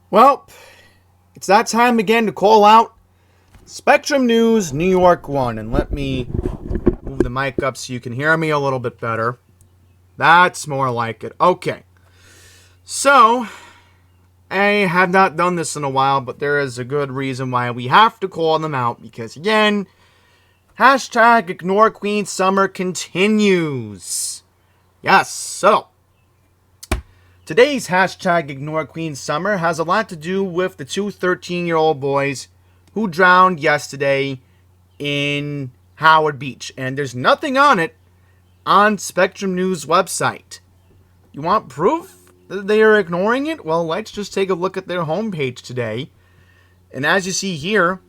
Well, it's that time again to call out Spectrum News New York 1. And let me move the mic up so you can hear me a little bit better. That's more like it. Okay. So, I have not done this in a while, but there is a good reason why we have to call them out. Because again, hashtag Ignore Queen Summer continues. Yes, so today's hashtag Ignore Queen Summer has a lot to do with the two 13-year-old boys who drowned yesterday in Howard Beach. And there's nothing on it on Spectrum News website. You want proof that they are ignoring it? Well, let's just take a look at their homepage today. And as you see here,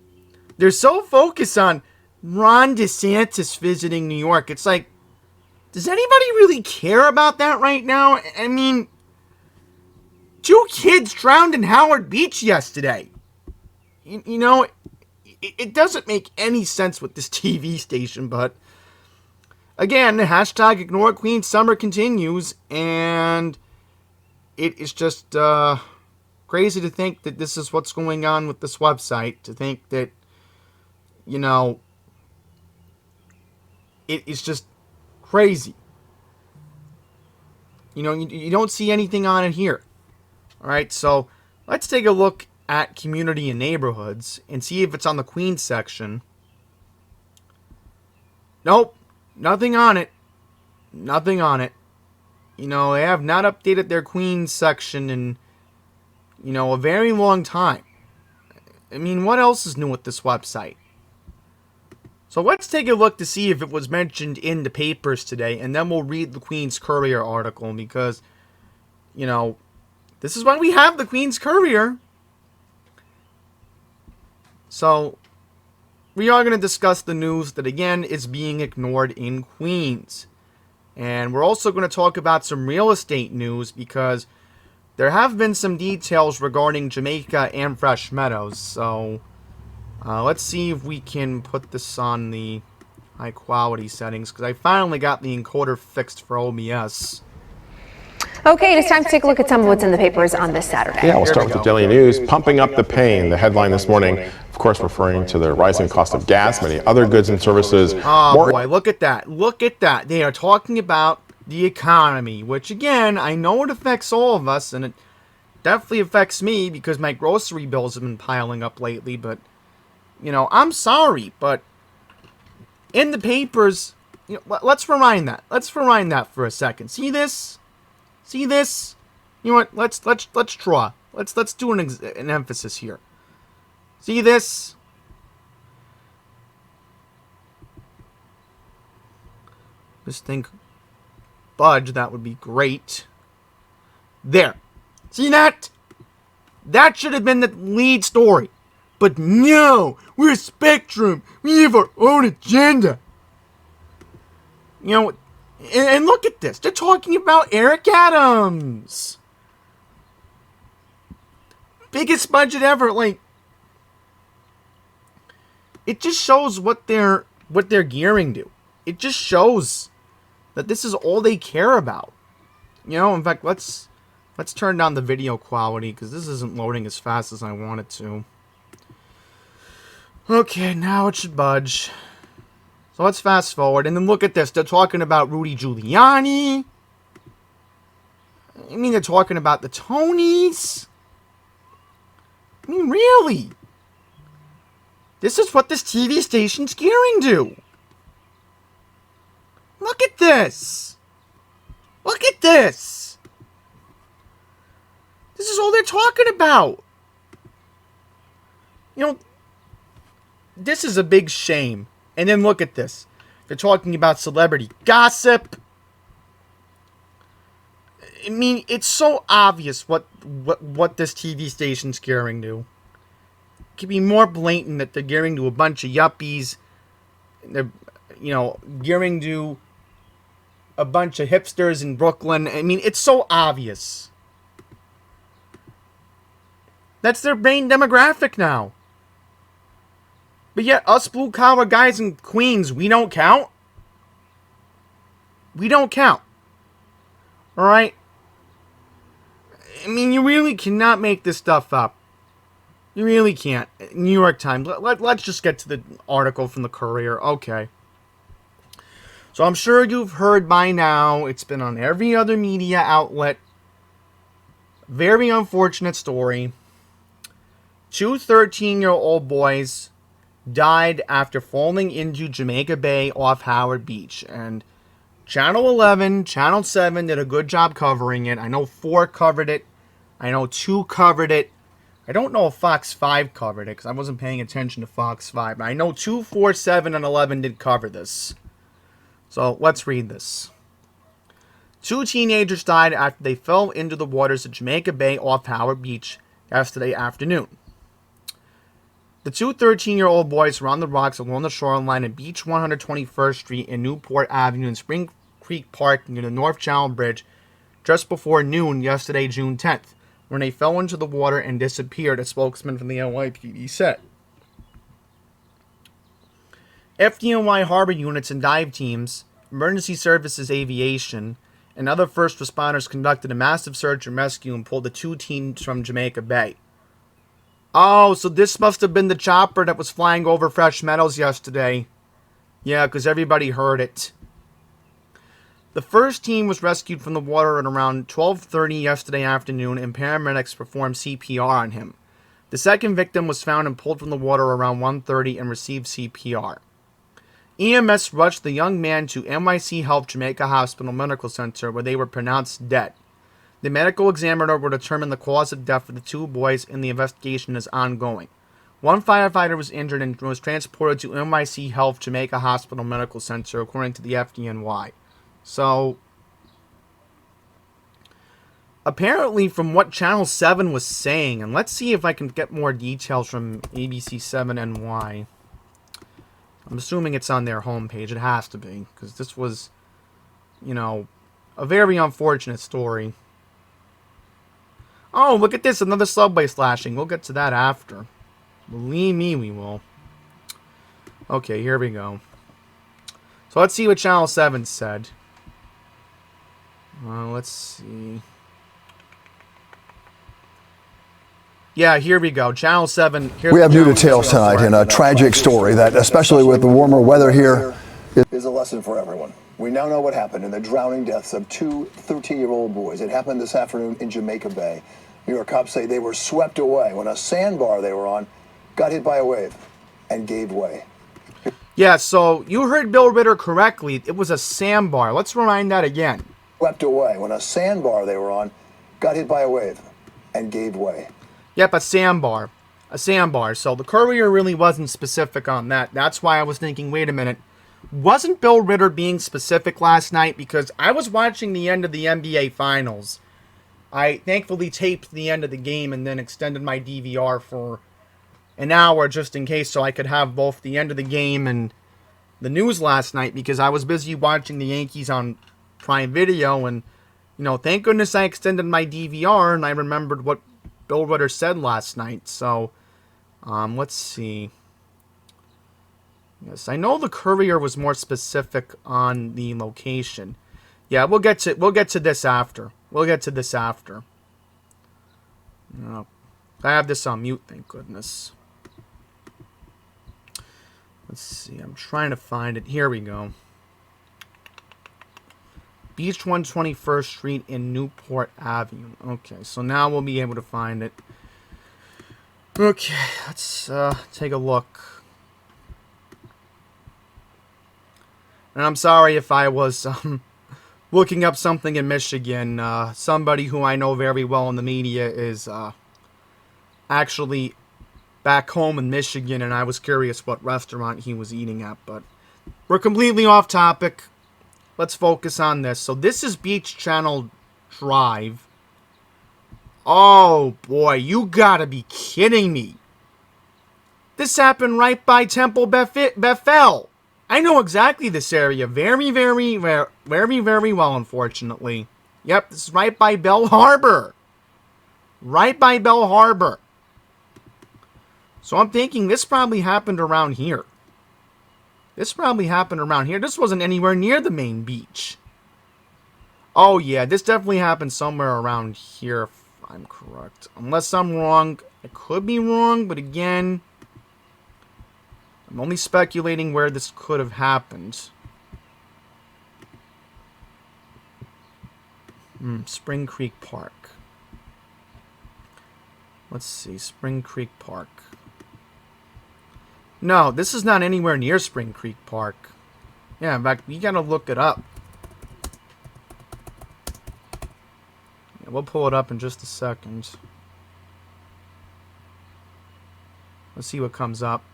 they're so focused on Ron DeSantis visiting New York. It's like, does anybody really care about that right now? I mean, two kids drowned in Howard Beach yesterday. You know, it doesn't make any sense with this TV station, but again, the hashtag Ignore Queen Summer continues, and it is just crazy to think that this is what's going on with this website, to think that, you know, it is just crazy. You know, you don't see anything on it here. All right, so let's take a look at community and neighborhoods and see if it's on the Queens section. Nope, nothing on it. Nothing on it. You know, they have not updated their Queens section in, you know, a very long time. I mean, what else is new with this website? So let's take a look to see if it was mentioned in the papers today, and then we'll read the Queens Courier article, because, you know, this is why we have the Queens Courier. So, we are going to discuss the news that, again, is being ignored in Queens. And we're also going to talk about some real estate news, because there have been some details regarding Jamaica and Fresh Meadows. So, let's see if we can put this on the high quality settings, because I finally got the encoder fixed for OBS. Okay, it is time to take a look at some of what's in the papers on this Saturday. Yeah, we'll start with the Daily News. Pumping up the pain. The headline this morning, of course, referring to the rising cost of gas, many other goods and services. Oh boy, look at that. Look at that. They are talking about the economy, which again, I know it affects all of us, and it definitely affects me because my grocery bills have been piling up lately. But, you know, I'm sorry, but in the papers, you know, let's rewind that. Let's rewind that for a second. See this? See this? You know what? Let's draw. Let's do an emphasis here. See this? Just think, budge. That would be great. There. See that? That should have been the lead story. But no, we're Spectrum. We have our own agenda. You know, and look at this. They're talking about Eric Adams. Biggest budget ever. Like, it just shows what they're gearing to. It just shows that this is all they care about. You know, in fact, let's turn down the video quality, because this isn't loading as fast as I want it to. Okay, now it should budge. So let's fast forward, and then look at this. They're talking about Rudy Giuliani. I mean, they're talking about the Tonys. I mean, really? This is what this TV station's gearing to. Look at this. Look at this. This is all they're talking about. You know, this is a big shame. And then look at this. They're talking about celebrity gossip. I mean, it's so obvious what this TV station's gearing to. It could be more blatant that they're gearing to a bunch of yuppies. They're, you know, gearing to a bunch of hipsters in Brooklyn. I mean, it's so obvious. That's their main demographic now. But yet, us blue-collar guys in Queens, we don't count. We don't count. Alright? I mean, you really cannot make this stuff up. You really can't. New York Times. Let's just get to the article from the Courier. Okay. So I'm sure you've heard by now. It's been on every other media outlet. Very unfortunate story. Two 13-year-old boys died after falling into Jamaica Bay off Howard Beach. And Channel 11, Channel 7 did a good job covering it. I know 4 covered it. I know 2 covered it. I don't know if Fox 5 covered it because I wasn't paying attention to Fox 5. But I know 2, 4, 7, and 11 did cover this. So let's read this. 2 teenagers died after they fell into the waters of Jamaica Bay off Howard Beach yesterday afternoon. The 2 13-year-old boys were on the rocks along the shoreline of Beech 121st Street and Newport Avenue in Spring Creek Park near the North Channel Bridge just before noon yesterday, June 10th, when they fell into the water and disappeared, a spokesman from the NYPD said. FDNY harbor units and dive teams, emergency services aviation, and other first responders conducted a massive search and rescue and pulled the 2 teens from Jamaica Bay. Oh, so this must have been the chopper that was flying over Fresh Meadows yesterday. Yeah, because everybody heard it. The first team was rescued from the water at around 12:30 yesterday afternoon, and paramedics performed CPR on him. The second victim was found and pulled from the water around 1:30 and received CPR. EMS rushed the young man to NYC Health Jamaica Hospital Medical Center, where they were pronounced dead. The medical examiner will determine the cause of death for the 2 boys, and the investigation is ongoing. 1 firefighter was injured and was transported to NYC Health Jamaica Hospital Medical Center, according to the FDNY. So, apparently from what Channel 7 was saying, and let's see if I can get more details from ABC 7NY. I'm assuming it's on their homepage. It has to be, because this was, a very unfortunate story. Oh, look at this, another subway slashing. We'll get to that after. Believe me, we will. Okay, here we go. So let's see what Channel 7 said. Let's see. Yeah, here we go. Channel 7. We have new details tonight in a tragic story that, especially with the warmer weather here, is a lesson for everyone. We now know what happened in the drowning deaths of 2 13-year-old boys. It happened this afternoon in Jamaica Bay. New York cops say they were swept away when a sandbar they were on got hit by a wave and gave way. Yeah, so you heard Bill Ritter correctly. It was a sandbar. Let's rewind that again. Swept away when a sandbar they were on got hit by a wave and gave way. Yep, a sandbar. A sandbar. So the Courier really wasn't specific on that. That's why I was thinking, wait a minute. Wasn't Bill Ritter being specific last night? Because I was watching the end of the NBA Finals. I thankfully taped the end of the game and then extended my DVR for an hour just in case, so I could have both the end of the game and the news last night, because I was busy watching the Yankees on Prime Video, and thank goodness I extended my DVR and I remembered what Bill Ritter said last night. So let's see. Yes, I know the Courier was more specific on the location. Yeah, we'll get to this after. We'll get to this after. No, I have this on mute, thank goodness. Let's see, I'm trying to find it. Here we go. Beech 121st Street in Newport Avenue. Okay, so now we'll be able to find it. Okay, let's take a look. And I'm sorry if I was looking up something in Michigan. Somebody who I know very well in the media is actually back home in Michigan, and I was curious what restaurant he was eating at. But we're completely off topic. Let's focus on this. So this is Beech Channel Drive. Oh boy, you gotta be kidding me. This happened right by Temple Bethel. I know exactly this area very, very, very, very well, unfortunately. Yep, this is right by Bell Harbor. Right by Bell Harbor. So I'm thinking this probably happened around here. This probably happened around here. This wasn't anywhere near the main beach. Oh yeah, this definitely happened somewhere around here. I'm correct. Unless I'm wrong. I could be wrong, but again, I'm only speculating where this could have happened. Spring Creek Park. Let's see. Spring Creek Park. No, this is not anywhere near Spring Creek Park. Yeah, in fact, we gotta look it up. Yeah, we'll pull it up in just a second. Let's see what comes up.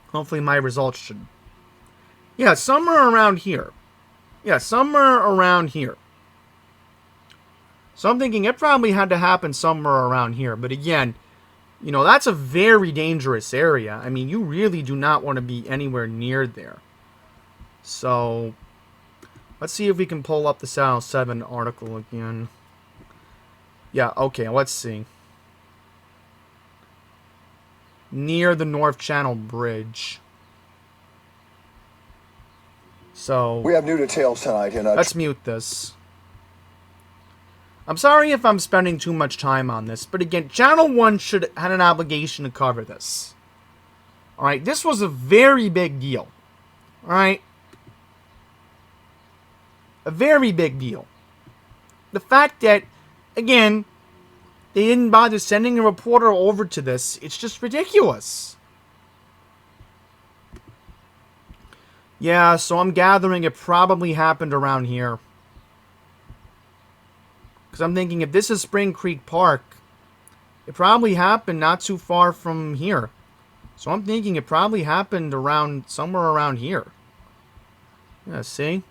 Hopefully my results should... Yeah, somewhere around here. Yeah, somewhere around here. So I'm thinking it probably had to happen somewhere around here. But again, you know, that's a very dangerous area. I mean, you really do not want to be anywhere near there. So, let's see if we can pull up the Channel 7 article again. Yeah, okay, let's see. Near the North Channel Bridge. So, We have new details tonight in let's mute this. I'm sorry if I'm spending too much time on this, but again, Channel 1 should had an obligation to cover this. Alright, this was a very big deal. Alright? A very big deal. The fact that, again, they didn't bother sending a reporter over to this, it's just ridiculous. Yeah, so I'm gathering it probably happened around here. Because I'm thinking if this is Spring Creek Park, it probably happened not too far from here. So I'm thinking it probably happened around, somewhere around here. Yeah, see?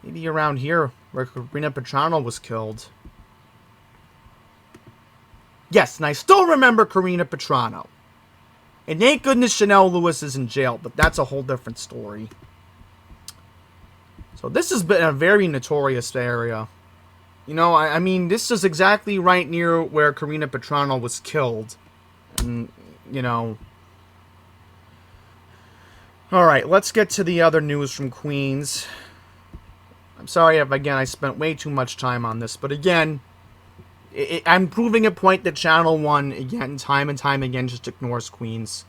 Maybe around here where Karina Petrano was killed. Yes, and I still remember Karina Petrano. And thank goodness Chanel Lewis is in jail, but that's a whole different story. So this has been a very notorious area. You know, I mean, this is exactly right near where Karina Petrano was killed. And, you know... Alright, let's get to the other news from Queens. I'm sorry if, again, I spent way too much time on this, but again... I'm proving a point that Channel 1, again, time and time again, just ignores Queens.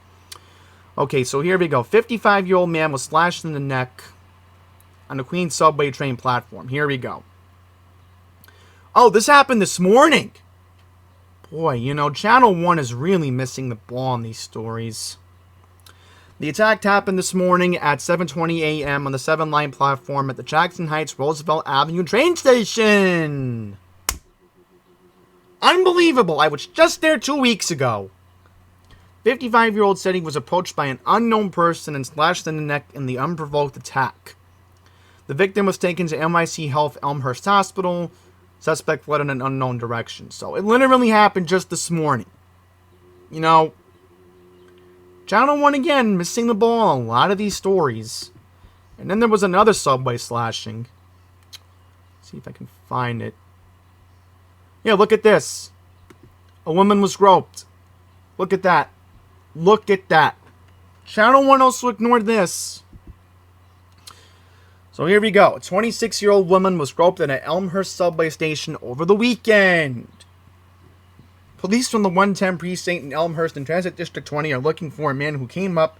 Okay, so here we go. 55-year-old man was slashed in the neck on the Queens subway train platform. Here we go. Oh, this happened this morning. Boy, you know, Channel 1 is really missing the ball on these stories. The attack happened this morning at 7:20 a.m. on the 7-line platform at the Jackson Heights Roosevelt Avenue train station. Unbelievable. I was just there 2 weeks ago. 55-year-old said he was approached by an unknown person and slashed in the neck in the unprovoked attack. The victim was taken to NYC Health Elmhurst Hospital. Suspect fled in an unknown direction. So it literally happened just this morning. You know, Channel 1 again missing the ball on a lot of these stories. And then there was another subway slashing. Let's see if I can find it. Yeah, look at this. A woman was groped. Look at that. Look at that. Channel 1 also ignored this. So here we go. A 26-year-old woman was groped at an Elmhurst subway station over the weekend. Police from the 110 precinct in Elmhurst and Transit District 20 are looking for a man who came up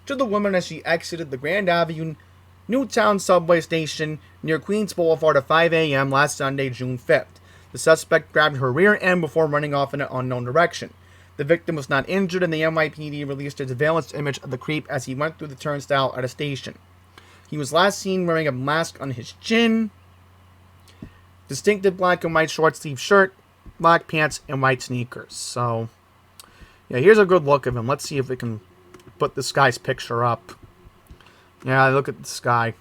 to the woman as she exited the Grand Avenue Newtown subway station near Queens Boulevard at 5 a.m. last Sunday, June 5th. The suspect grabbed her rear end before running off in an unknown direction. The victim was not injured, and the NYPD released a surveillance image of the creep as he went through the turnstile at a station. He was last seen wearing a mask on his chin, distinctive black and white short-sleeve shirt, black pants, and white sneakers. So, yeah, here's a good look of him. Let's see if we can put this guy's picture up. Yeah, look at this guy.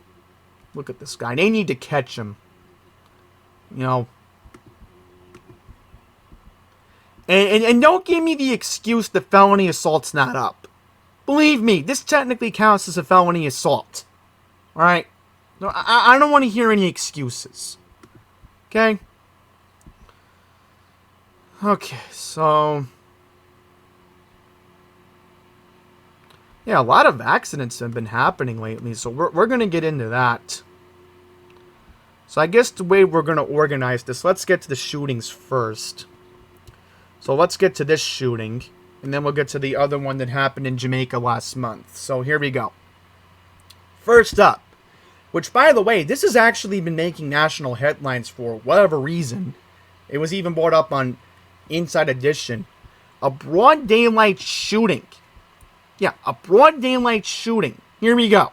Look at this guy. They need to catch him. You know. And don't give me the excuse that felony assault's not up. Believe me, this technically counts as a felony assault. Alright? No, I don't want to hear any excuses. Okay? Okay, so... yeah, a lot of accidents have been happening lately, so we're going to get into that. So I guess the way we're going to organize this, let's get to the shootings first. So let's get to this shooting, and then we'll get to the other one that happened in Jamaica last month. So here we go. First up, which, by the way, this has actually been making national headlines for whatever reason. It was even brought up on Inside Edition. A broad daylight shooting. Yeah, a broad daylight shooting. Here we go.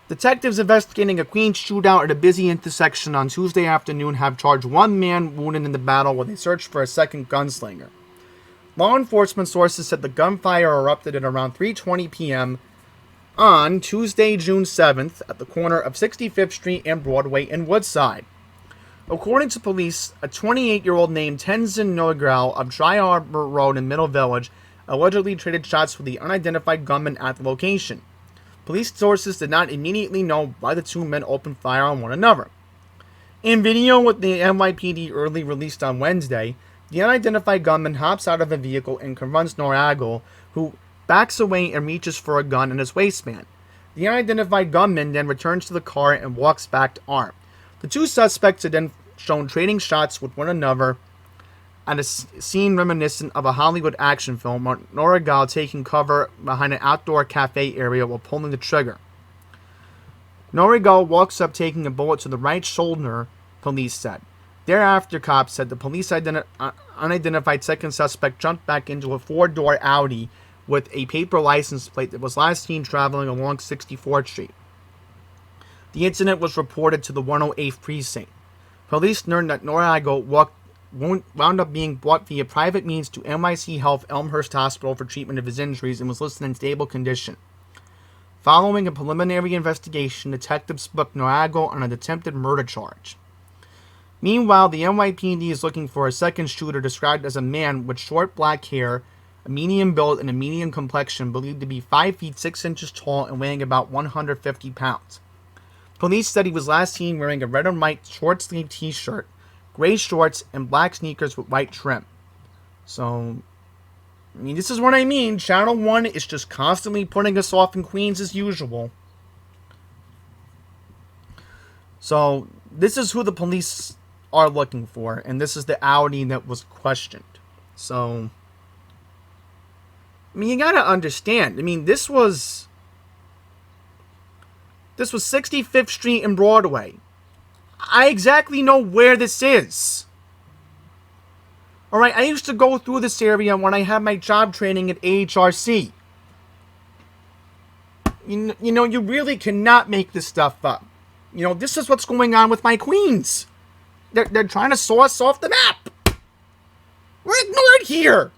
Detectives investigating a Queens shootout at a busy intersection on Tuesday afternoon have charged one man wounded in the battle while they search for a second gunslinger. Law enforcement sources said the gunfire erupted at around 3:20 p.m. on Tuesday, June 7th, at the corner of 65th Street and Broadway in Woodside. According to police, a 28-year-old named Tenzin Norgal of Dry Harbor Road in Middle Village allegedly traded shots with the unidentified gunman at the location. Police sources did not immediately know why the two men opened fire on one another. In video with the NYPD early released on Wednesday, the unidentified gunman hops out of a vehicle and confronts Norgal, who backs away and reaches for a gun in his waistband. The unidentified gunman then returns to the car and walks back armed. The two suspects are then shown trading shots with one another at a scene reminiscent of a Hollywood action film, Norgal taking cover behind an outdoor cafe area while pulling the trigger. Norgal walks up taking a bullet to the right shoulder, police said. Thereafter, cops said the police unidentified second suspect jumped back into a four-door Audi with a paper license plate that was last seen traveling along 64th Street. The incident was reported to the 108th Precinct. Police learned that Norgal wound up being brought via private means to NYC Health Elmhurst Hospital for treatment of his injuries and was listed in stable condition. Following a preliminary investigation, detectives booked Norgal on an attempted murder charge. Meanwhile, the NYPD is looking for a second shooter described as a man with short black hair, a medium build, and a medium complexion, believed to be 5 feet 6 inches tall and weighing about 150 pounds. Police said he was last seen wearing a red and white short-sleeved t-shirt, gray shorts, and black sneakers with white trim. So, I mean, this is what I mean. Channel 1 is just constantly putting us off in Queens as usual. So, this is who the police are looking for, and this is the Audi that was questioned. So, I mean, you gotta understand. I mean, this was 65th Street and Broadway. I exactly know where this is. Alright, I used to go through this area when I had my job training at AHRC. You know, you really cannot make this stuff up. You know, this is what's going on with my Queens. They're trying to saw us off the map. We're ignored here.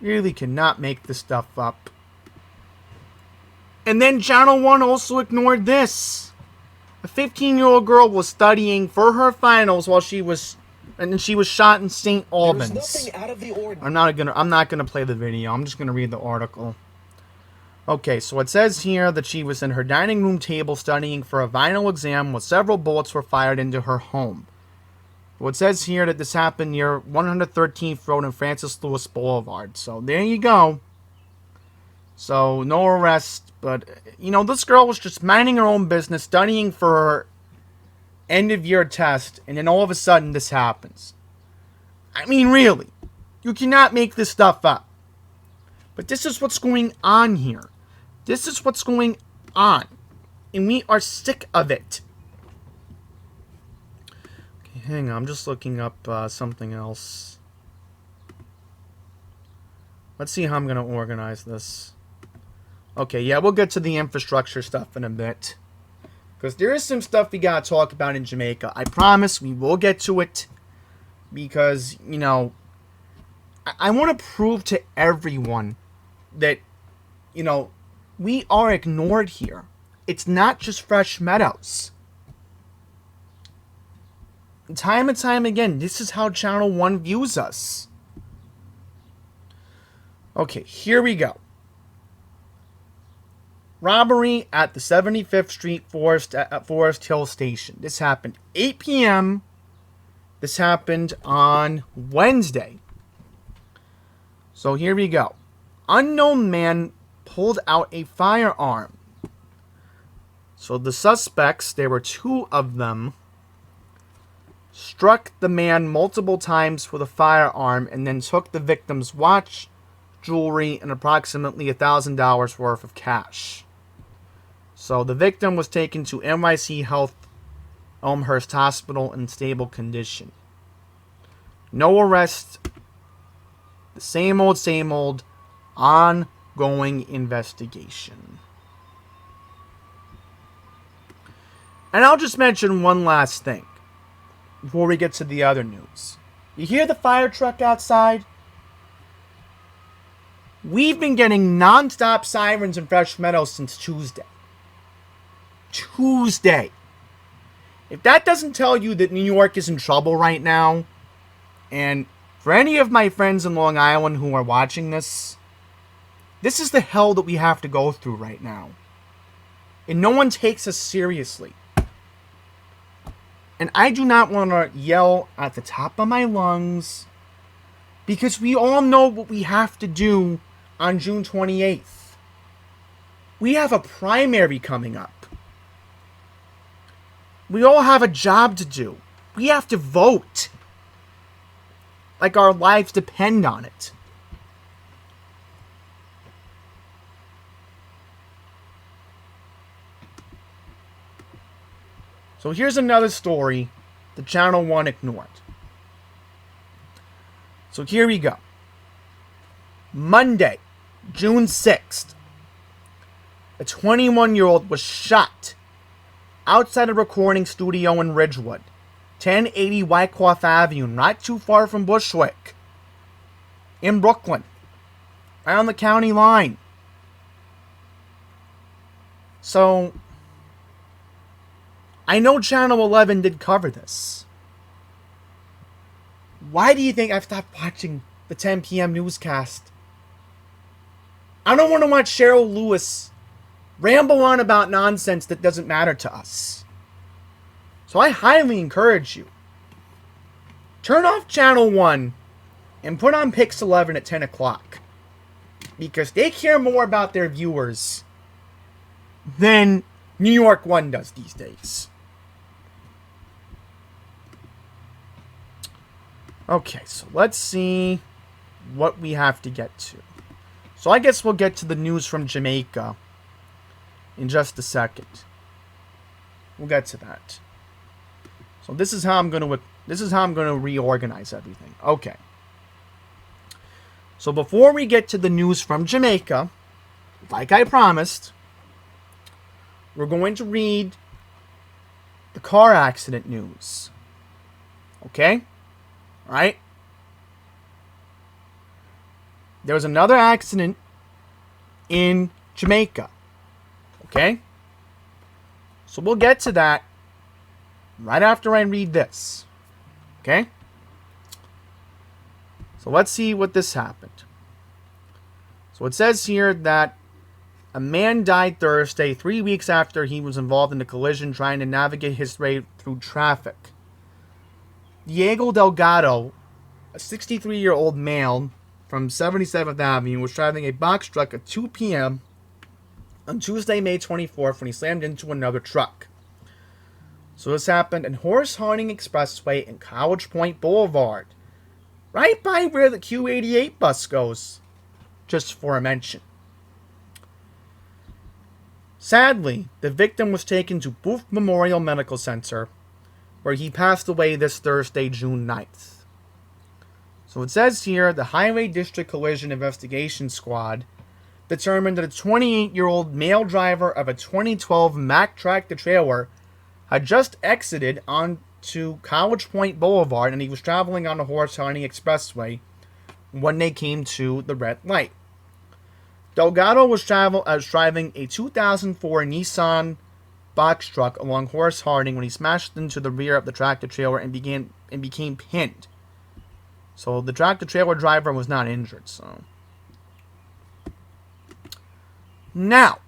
You really cannot make this stuff up. And then Channel 1 also ignored this. A 15-year-old girl was studying for her finals while she was shot in St. Albans. I'm not gonna play the video. I'm just gonna read the article. Okay, so it says here that she was in her dining room table studying for a final exam when several bullets were fired into her home. Well, it says here that this happened near 113th Road and Francis Lewis Boulevard. So there you go. So no arrest, but you know, this girl was just minding her own business, studying for her end of year test, and then all of a sudden this happens. I mean, really, you cannot make this stuff up. But this is what's going on here. This is what's going on, and we are sick of it. Okay, hang on, I'm just looking up something else. Let's see how I'm going to organize this. Okay, yeah, we'll get to the infrastructure stuff in a bit. Because there is some stuff we got to talk about in Jamaica. I promise we will get to it. Because, you know, I want to prove to everyone that, you know, we are ignored here. It's not just Fresh Meadows. Time and time again, this is how Channel 1 views us. Okay, here we go. Robbery at the 75th Street Forest Hill Station. This happened 8 p.m. This happened on Wednesday. So here we go. Unknown man pulled out a firearm. So the suspects, there were two of them, struck the man multiple times with a firearm and then took the victim's watch, jewelry, and approximately $1,000 worth of cash. So the victim was taken to NYC Health Elmhurst Hospital in stable condition. No arrest. The same old, ongoing investigation. And I'll just mention one last thing before we get to the other news. You hear the fire truck outside? We've been getting non-stop sirens in Fresh Meadows since Tuesday. If that doesn't tell you that New York is in trouble right now, and for any of my friends in Long Island who are watching this, this is the hell that we have to go through right now. And no one takes us seriously. And I do not want to yell at the top of my lungs, because we all know what we have to do on June 28th. We have a primary coming up. We all have a job to do. We have to vote. Like our lives depend on it. So here's another story that Channel 1 ignored. So here we go. Monday, June 6th, a 21-year-old was shot outside a recording studio in Ridgewood, 1080 Wyckoff Avenue, not too far from Bushwick, in Brooklyn, right on the county line. So, I know Channel 11 did cover this. Why do you think I've stopped watching the 10 p.m. newscast? I don't want to watch Cheryl Lewis ramble on about nonsense that doesn't matter to us. So I highly encourage you. Turn off Channel 1 and put on Pix 11 at 10 o'clock. Because they care more about their viewers than New York 1 does these days. Okay, so let's see what we have to get to. So I guess we'll get to the news from Jamaica in just a second. We'll get to that. So this is how I'm going to reorganize everything. Okay. So before we get to the news from Jamaica, like I promised, we're going to read the car accident news. Okay? All right? There was another accident in Jamaica. Okay? So we'll get to that right after I read this. Okay? So let's see what this happened. So it says here that a man died Thursday, 3 weeks after he was involved in a collision trying to navigate his way through traffic. Diego Delgado, a 63-year-old male from 77th Avenue, was driving a box truck at 2 p.m. on Tuesday, May 24th, when he slammed into another truck. So this happened in Horace Harding Expressway and College Point Boulevard, right by where the Q88 bus goes, just for a mention. Sadly, the victim was taken to Booth Memorial Medical Center, where he passed away this Thursday, June 9th. So it says here, the Highway District Collision Investigation Squad determined that a 28-year-old male driver of a 2012 Mack tractor-trailer had just exited onto College Point Boulevard, and he was traveling on the Horace Harding Expressway when they came to the red light. Delgado was driving a 2004 Nissan box truck along Horace Harding when he smashed into the rear of the tractor-trailer and became pinned. So the tractor-trailer driver was not injured. So now,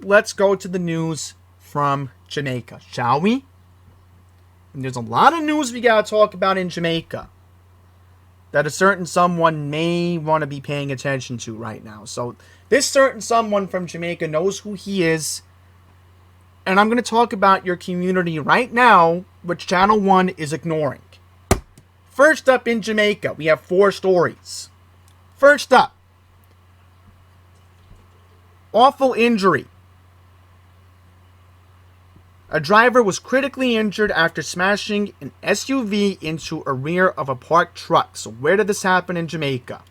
let's go to the news from Jamaica, shall we? And there's a lot of news we gotta talk about in Jamaica that a certain someone may want to be paying attention to right now. So this certain someone from Jamaica knows who he is. And I'm going to talk about your community right now, which Channel 1 is ignoring. First up in Jamaica, we have 4 stories. First up, awful injury. A driver was critically injured after smashing an SUV into a rear of a parked truck. So where did this happen in Jamaica?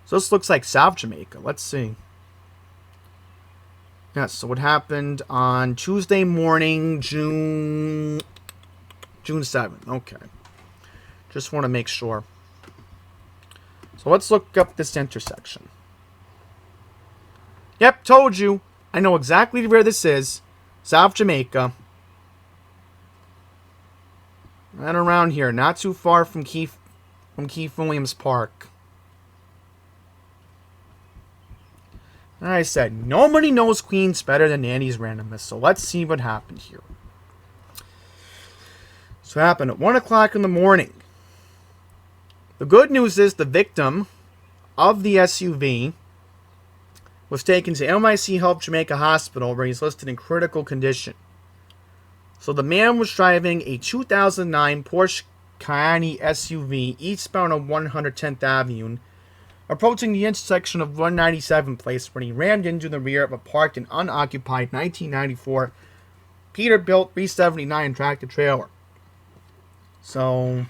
So this looks like South Jamaica. Let's see. Yes, so it happened on Tuesday morning, June 7th. Okay. Just want to make sure. So let's look up this intersection. Yep, told you. I know exactly where this is. South Jamaica. Right around here. Not too far from Keith Williams Park. I said, nobody knows Queens better than Andy's randomness. So let's see what happened here. So it happened at 1 o'clock in the morning. The good news is the victim of the SUV was taken to NYC Health Jamaica Hospital, where he's listed in critical condition. So the man was driving a 2009 Porsche Cayenne SUV eastbound on 110th Avenue, approaching the intersection of 197 Place, when he rammed into the rear of a parked and unoccupied 1994 Peterbilt 379 tractor trailer. So,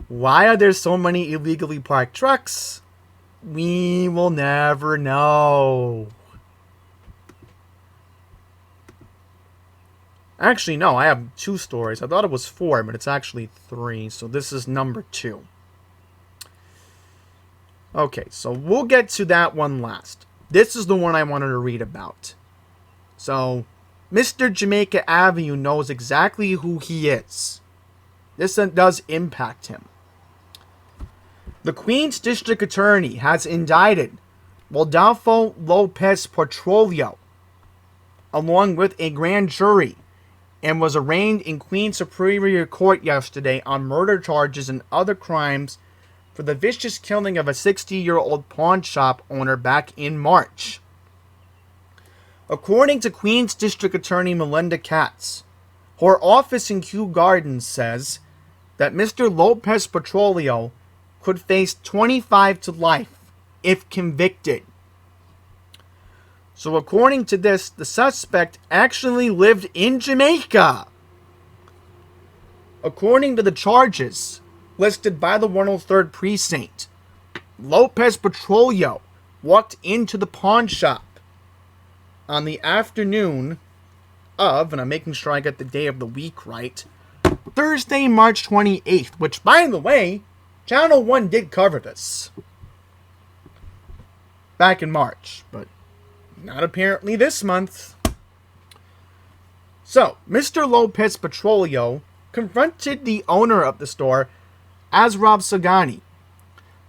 why are there so many illegally parked trucks? We will never know. Actually, no, I have 2 stories. I thought it was 4, but it's actually 3. So this is number 2. Okay, so we'll get to that one last. This is the one I wanted to read about. So, Mr. Jamaica Avenue knows exactly who he is. This does impact him. The Queens District Attorney has indicted Rodolfo Lopez Petrolio, along with a grand jury, and was arraigned in Queens Superior Court yesterday on murder charges and other crimes for the vicious killing of a 60-year-old pawn shop owner back in March. According to Queens District Attorney Melinda Katz, her office in Kew Gardens says that Mr. Lopez Petrolio could face 25 to life if convicted. So according to this, the suspect actually lived in Jamaica. According to the charges listed by the 103rd Precinct, Lopez Petrolio walked into the pawn shop on the afternoon of, and I'm making sure I get the day of the week right, Thursday, March 28th, which, by the way, Channel 1 did cover this back in March, but not apparently this month. So, Mr. Lopez Petrolio confronted the owner of the store, Azrab Sagani.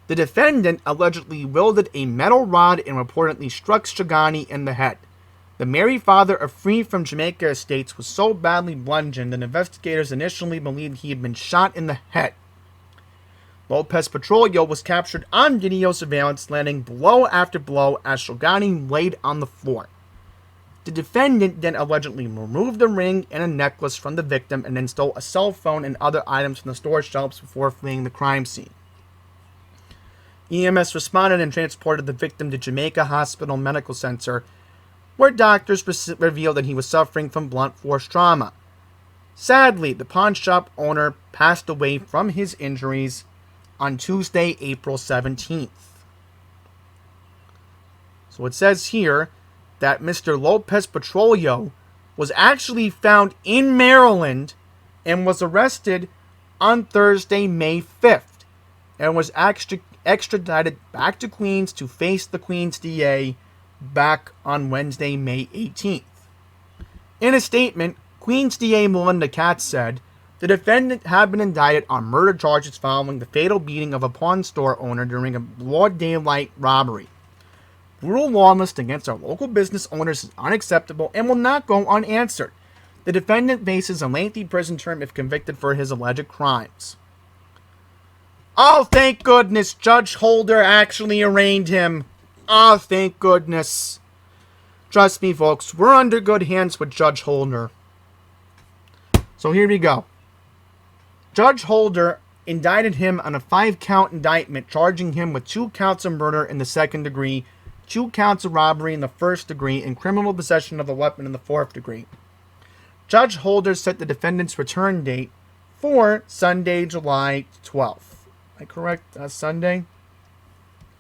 The defendant allegedly wielded a metal rod and reportedly struck Sagani in the head. The married father of Free from Jamaica Estates was so badly bludgeoned that investigators initially believed he had been shot in the head. Lopez Petrolio was captured on video surveillance, landing blow after blow as Shogani laid on the floor. The defendant then allegedly removed a ring and a necklace from the victim and then stole a cell phone and other items from the store shelves before fleeing the crime scene. EMS responded and transported the victim to Jamaica Medical Center, where doctors revealed that he was suffering from blunt force trauma. Sadly, the pawn shop owner passed away from his injuries on Tuesday, April 17th. So it says here that Mr. Lopez Petrolio was actually found in Maryland and was arrested on Thursday, May 5th, and was extradited back to Queens to face the Queens DA back on Wednesday, May 18th. In a statement, Queens DA Melinda Katz said the defendant had been indicted on murder charges following the fatal beating of a pawn store owner during a broad daylight robbery. Brutal lawlessness against our local business owners is unacceptable and will not go unanswered. The defendant faces a lengthy prison term if convicted for his alleged crimes. Oh, thank goodness, Judge Holder actually arraigned him. Oh, thank goodness. Trust me, folks, we're under good hands with Judge Holder. So here we go. Judge Holder indicted him on a 5-count indictment, charging him with 2 counts of murder in the 2nd degree, 2 counts of robbery in the 1st degree, and criminal possession of a weapon in the 4th degree. Judge Holder set the defendant's return date for Sunday, July 12th. Am I correct? Sunday?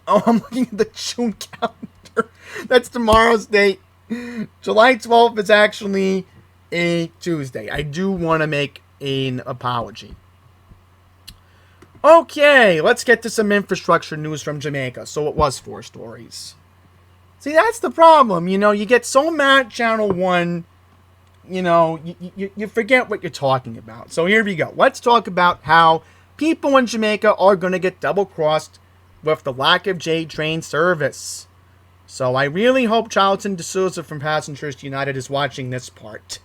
Oh, I'm looking at the June calendar. That's tomorrow's date. July 12th is actually a Tuesday. I do want to make an apology. Okay, let's get to some infrastructure news from Jamaica. So it was 4 stories. See, that's the problem. You know, you get so mad at Channel 1, you know, you forget what you're talking about. So here we go. Let's talk about how people in Jamaica are going to get double-crossed with the lack of J train service. So I really hope Charlton D'Souza from Passengers United is watching this part.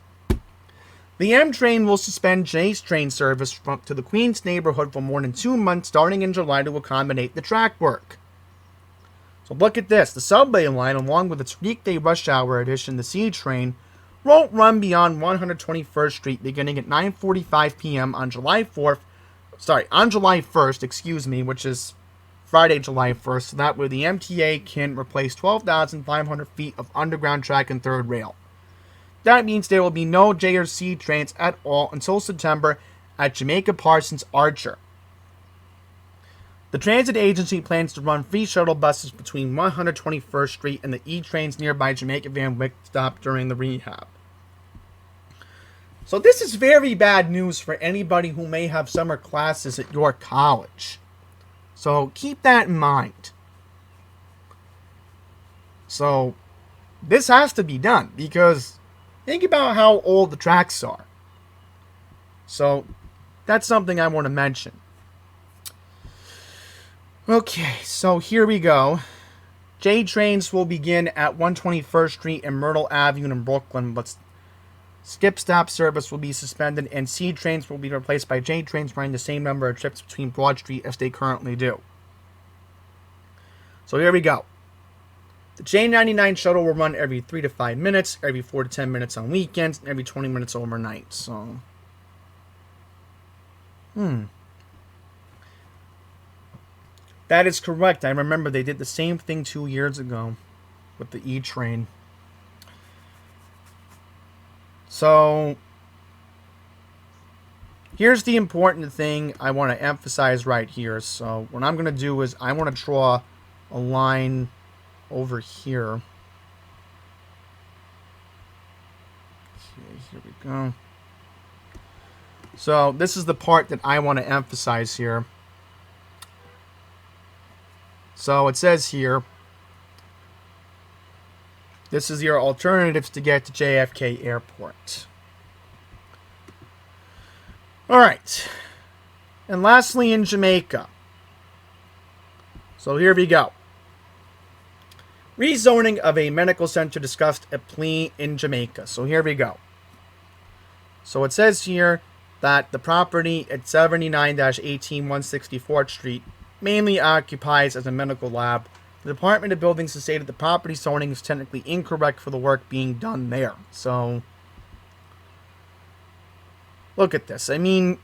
The M train will suspend J's train service to the Queens neighborhood for more than 2 months starting in July to accommodate the track work. So look at this. The subway line, along with its weekday rush hour edition, the C train, won't run beyond 121st Street beginning at 9:45 p.m. on July 1st, which is Friday, July 1st, so that way the MTA can replace 12,500 feet of underground track and third rail. That means there will be no J or C trains at all until September at Jamaica Parsons Archer. The transit agency plans to run free shuttle buses between 121st Street and the E trains nearby Jamaica Van Wyck stop during the rehab. So this is very bad news for anybody who may have summer classes at your college. So keep that in mind. So this has to be done because think about how old the tracks are. So that's something I want to mention. Okay, so here we go. J trains will begin at 121st Street and Myrtle Avenue in Brooklyn, but skip stop service will be suspended, and C trains will be replaced by J trains running the same number of trips between Broad Street as they currently do. So here we go. The J99 shuttle will run every 3 to 5 minutes, every 4 to 10 minutes on weekends, and every 20 minutes overnight. So, that is correct. I remember they did the same thing 2 years ago with the E train. So, here's the important thing I want to emphasize right here. So, what I'm going to do is I want to draw a line over here. Okay, here we go. So, this is the part that I want to emphasize here. So, it says here, this is your alternatives to get to JFK Airport. Alright. And lastly, in Jamaica. So here we go. Rezoning of a medical center discussed at plea in Jamaica. So here we go. So it says here that the property at 79-18 164th Street mainly occupies as a medical lab. The Department of Buildings has stated the property zoning is technically incorrect for the work being done there. So, look at this. I mean,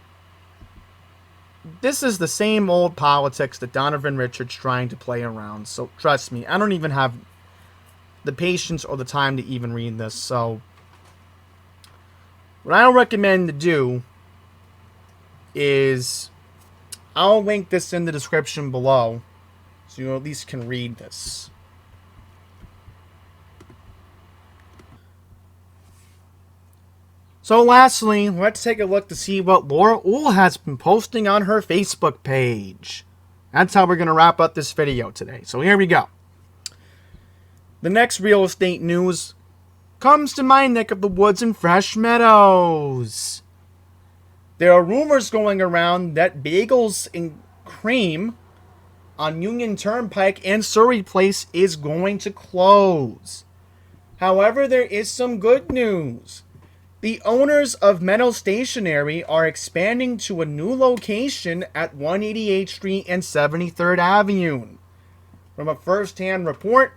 this is the same old politics that Donovan Richards trying to play around. So, trust me, I don't even have the patience or the time to even read this. So, what I recommend to do is I'll link this in the description below, so you at least can read this. So lastly, let's take a look to see what Laura Uhl has been posting on her Facebook page. That's how we're going to wrap up this video today. So here we go. The next real estate news comes to my neck of the woods in Fresh Meadows. There are rumors going around that Bagels and Cream on Union Turnpike and Surrey Place is going to close. However, there is some good news. The owners of Meadows Stationery are expanding to a new location at 188th Street and 73rd Avenue. From a first-hand report,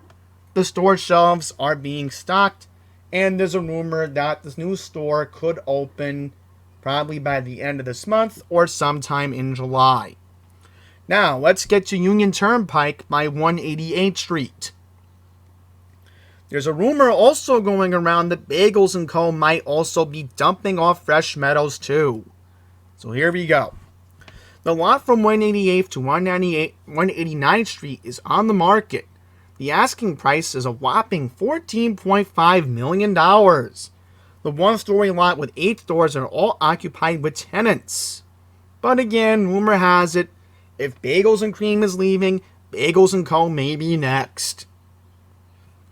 the store shelves are being stocked, and there's a rumor that this new store could open probably by the end of this month or sometime in July. Now, let's get to Union Turnpike by 188th Street. There's a rumor also going around that Bagels & Co. might also be dumping off Fresh Meadows too. So here we go. The lot from 188th to 189th Street is on the market. The asking price is a whopping $14.5 million. The one-story lot with 8 stores are all occupied with tenants. But again, rumor has it, if Bagels and Cream is leaving, Bagels & Co. may be next.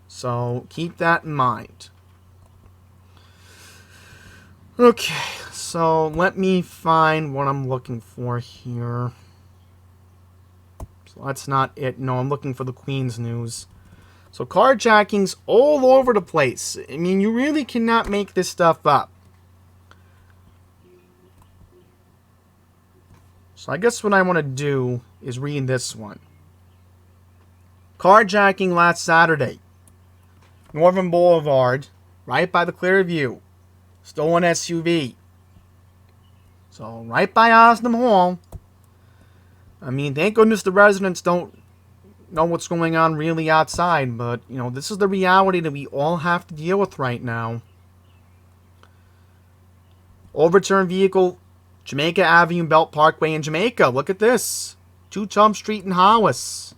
So keep that in mind. Okay, so let me find what I'm looking for here. So that's not it. No, I'm looking for the Queens news. So carjackings all over the place. I mean, you really cannot make this stuff up. So I guess what I want to do is read this one. Carjacking last Saturday. Northern Boulevard, right by the Clearview. Stolen SUV. So, right by Osnum Hall. I mean, thank goodness the residents don't know what's going on really outside, but, you know, this is the reality that we all have to deal with right now. Overturned vehicle, Jamaica Avenue, Belt Parkway in Jamaica. Look at this. 2 Chum Street in Hollis.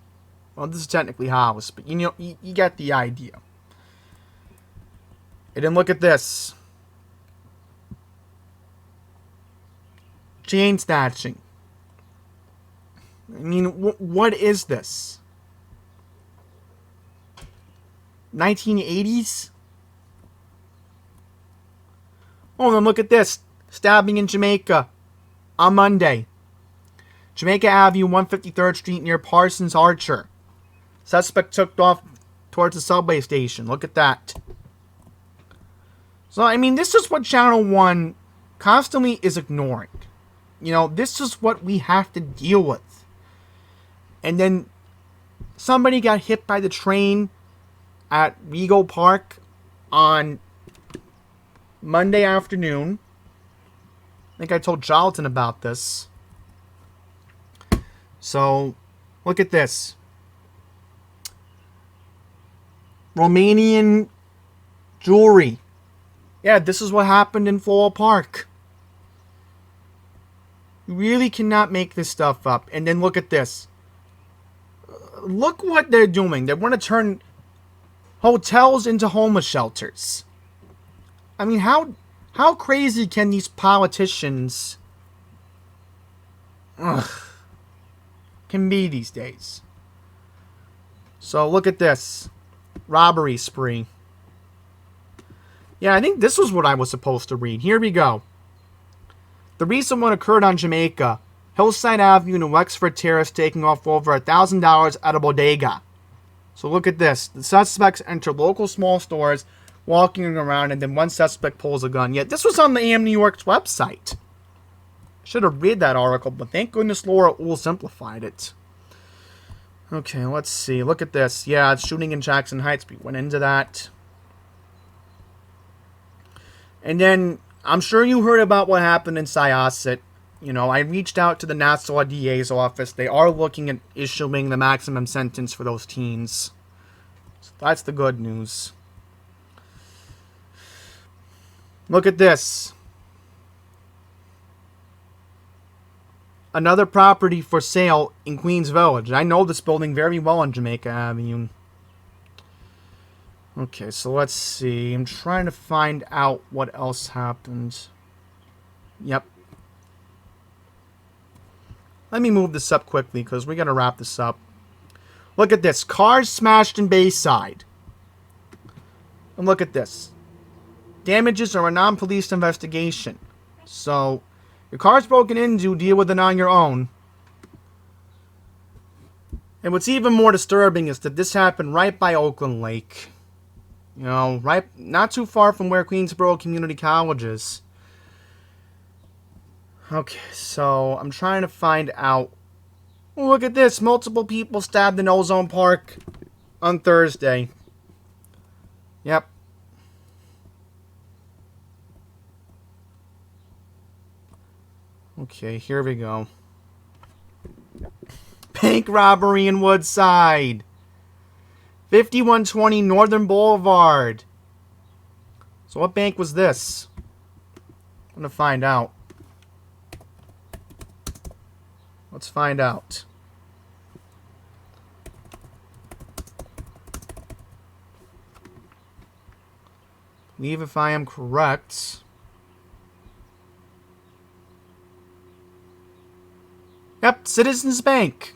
Well, this is technically Hollis, but, you know, you get the idea. And then look at this. Chain snatching. I mean, what is this? 1980s? Oh, then look at this. Stabbing in Jamaica on Monday. Jamaica Avenue, 153rd Street near Parsons Archer. Suspect took off towards the subway station. Look at that. So, I mean, this is what Channel 1 constantly is ignoring. You know, this is what we have to deal with. And then somebody got hit by the train at Regal Park on Monday afternoon. I think I told Charlton about this. So, look at this. Romanian jewelry. Yeah, this is what happened in Floral Park. You really cannot make this stuff up. And then look at this. Look what they're doing. They want to turn hotels into homeless shelters. I mean, how crazy can these politicians can be these days? So look at this. Robbery spree. Yeah, I think this was what I was supposed to read. Here we go. The recent one occurred on Jamaica. Hillside Avenue and Wexford Terrace taking off over $1,000 at a bodega. So look at this. The suspects enter local small stores, walking around, and then one suspect pulls a gun. Yet this was on the AM New York's website. Should have read that article, but thank goodness Laura Uhl simplified it. Okay, let's see. Look at this. Yeah, it's shooting in Jackson Heights. We went into that. And then, I'm sure you heard about what happened in Syosset. You know, I reached out to the Nassau DA's office. They are looking at issuing the maximum sentence for those teens. So that's the good news. Look at this. Another property for sale in Queens Village. I know this building very well on Jamaica Avenue. Okay, so let's see. I'm trying to find out what else happened. Yep. Let me move this up quickly because we got to wrap this up. Look at this. Cars smashed in Bayside. And look at this. Damages are a non-police investigation. So, your car's broken into, deal with it on your own. And what's even more disturbing is that this happened right by Oakland Lake. You know, right, not too far from where Queensboro Community College is. Okay, so I'm trying to find out. Look at this. Multiple people stabbed in Ozone Park on Thursday. Yep. Okay, here we go. Bank robbery in Woodside. 5120 Northern Boulevard. So what bank was this? I'm going to find out. Let's find out. I believe if I am correct. Yep, Citizens Bank.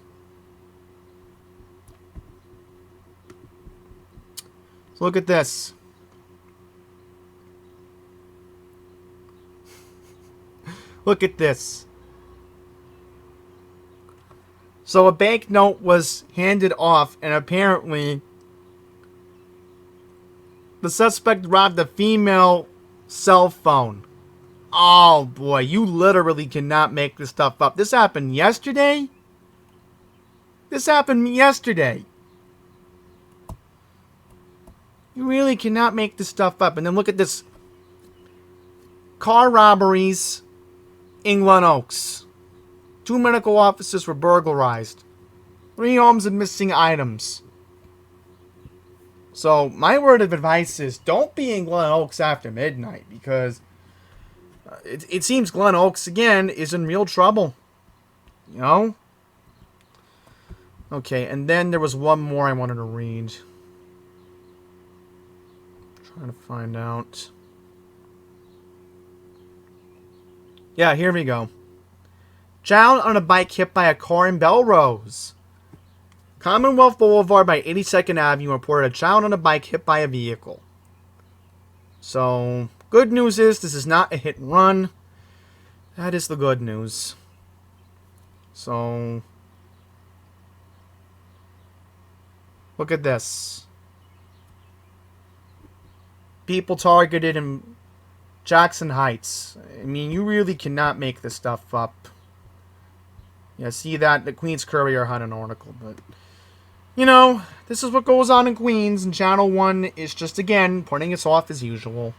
So look at this. Look at this. So a banknote was handed off, and apparently the suspect robbed a female cell phone. Oh boy, you literally cannot make this stuff up. This happened yesterday? This happened yesterday. You really cannot make this stuff up. And then look at this. Car robberies in Glen Oaks. 2 medical offices were burglarized. 3 homes and missing items. So, my word of advice is don't be in Glen Oaks after midnight, because it seems Glen Oaks, again, is in real trouble. You know? Okay, and then there was one more I wanted to read. Trying to find out. Yeah, here we go. Child on a bike hit by a car in Belrose. Commonwealth Boulevard by 82nd Avenue reported a child on a bike hit by a vehicle. So, good news is this is not a hit and run. That is the good news. So, look at this. People targeted in Jackson Heights. I mean, you really cannot make this stuff up. Yeah, see that? The Queens Courier had an article, but you know, this is what goes on in Queens, and Channel 1 is just, again, putting us off as usual.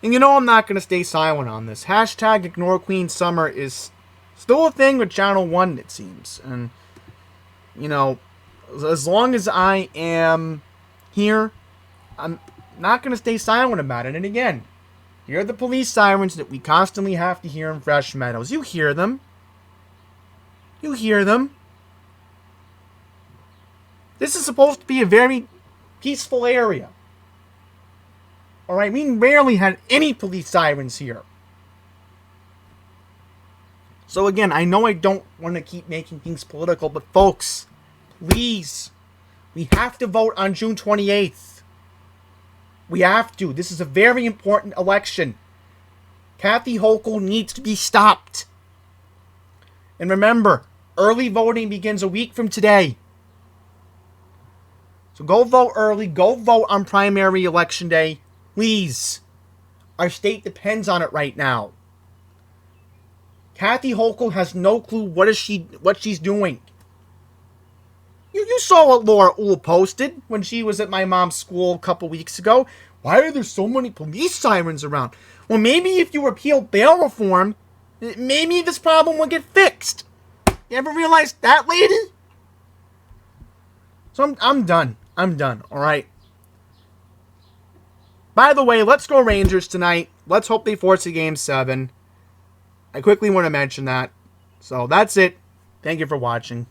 And you know I'm not going to stay silent on this. Hashtag Ignore Queens Summer is still a thing with Channel 1, it seems. And, you know, as long as I am here, I'm not going to stay silent about it. And again, hear the police sirens that we constantly have to hear in Fresh Meadows. You hear them. You hear them. This is supposed to be a very peaceful area. Alright, we rarely had any police sirens here. So again, I know I don't want to keep making things political, but folks, please, we have to vote on June 28th. We have to. This is a very important election. Kathy Hochul needs to be stopped. And remember, early voting begins a week from today. So go vote early. Go vote on primary election day. Please. Our state depends on it right now. Kathy Hochul has no clue what she's doing. You saw what Laura Uhl posted when she was at my mom's school a couple weeks ago. Why are there so many police sirens around? Well, maybe if you repeal bail reform, maybe this problem will get fixed. You ever realize that, lady? So I'm done. I'm done, alright? By the way, let's go Rangers tonight. Let's hope they force a Game 7. I quickly want to mention that. So that's it. Thank you for watching.